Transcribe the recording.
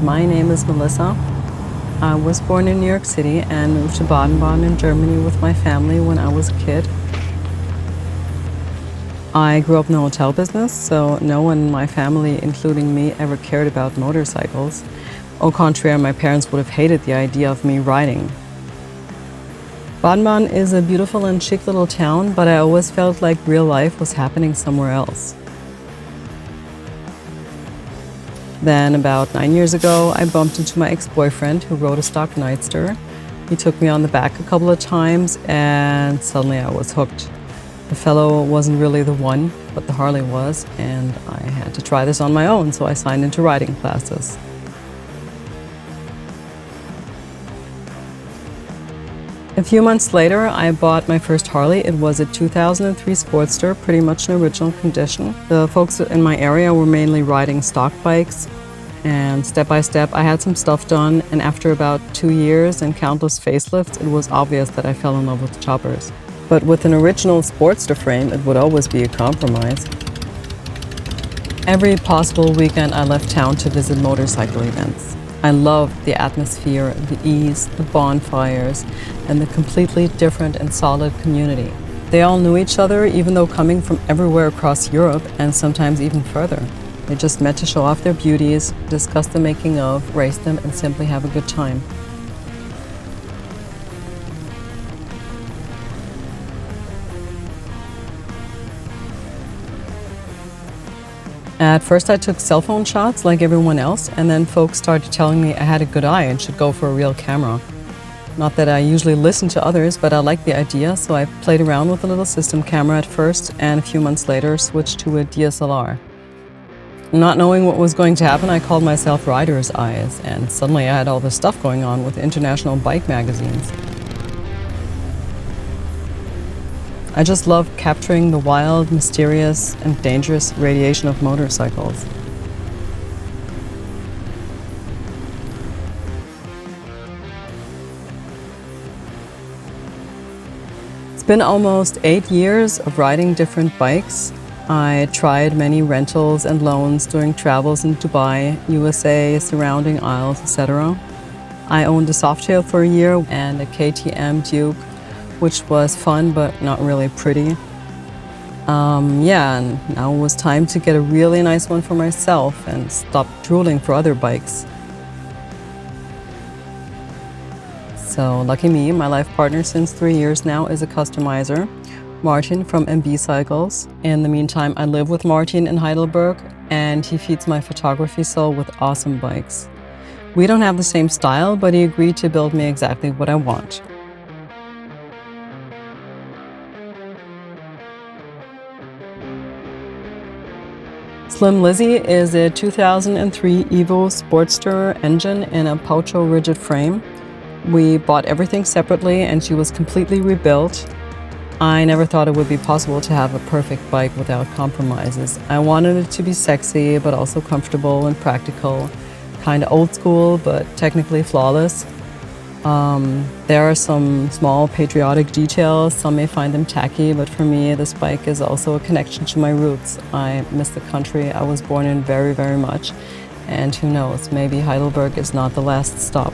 My name is Melissa. I was born in New York City and moved to Baden-Baden in Germany with my family when I was a kid. I grew up in the hotel business, so no one in my family, including me, ever cared about motorcycles. Au contraire, my parents would have hated the idea of me riding. Baden-Baden is a beautiful and chic little town, but I always felt like real life was happening somewhere else. Then about 9 years ago, I bumped into my ex-boyfriend who rode a stock Nightster. He took me on the back a couple of times and suddenly I was hooked. The fellow wasn't really the one, but the Harley was, and I had to try this on my own, so I signed into riding classes. A few months later, I bought my first Harley. It was a 2003 Sportster, pretty much in original condition. The folks in my area were mainly riding stock bikes, and step by step I had some stuff done, and after about 2 years and countless facelifts, it was obvious that I fell in love with choppers. But with an original Sportster frame, it would always be a compromise. Every possible weekend I left town to visit motorcycle events. I loved the atmosphere, the ease, the bonfires, and the completely different and solid community. They all knew each other, even though coming from everywhere across Europe and sometimes even further. They just met to show off their beauties, discuss the making of, race them, and simply have a good time. At first I took cell phone shots like everyone else, and then folks started telling me I had a good eye and should go for a real camera. Not that I usually listen to others, but I liked the idea, so I played around with a little system camera at first, and a few months later switched to a DSLR. Not knowing what was going to happen, I called myself Rider's Eyes, and suddenly I had all this stuff going on with international bike magazines. I just love capturing the wild, mysterious, and dangerous radiation of motorcycles. It's been almost 8 years of riding different bikes. I tried many rentals and loans during travels in Dubai, USA, surrounding isles, etc. I owned a Softail for a year and a KTM Duke, which was fun but not really pretty. And now it was time to get a really nice one for myself and stop drooling for other bikes. So lucky me, my life partner since 3 years now is a customizer, Martin from MB Cycles. In the meantime, I live with Martin in Heidelberg and he feeds my photography soul with awesome bikes. We don't have the same style, but he agreed to build me exactly what I want. Slim Lizzy is a 2003 Evo Sportster engine in a Poucho rigid frame. We bought everything separately and she was completely rebuilt. I never thought it would be possible to have a perfect bike without compromises. I wanted it to be sexy, but also comfortable and practical. Kind of old school, but technically flawless. There are some small patriotic details. Some may find them tacky, but for me, this bike is also a connection to my roots. I miss the country I was born in very, very much. And who knows, maybe Heidelberg is not the last stop.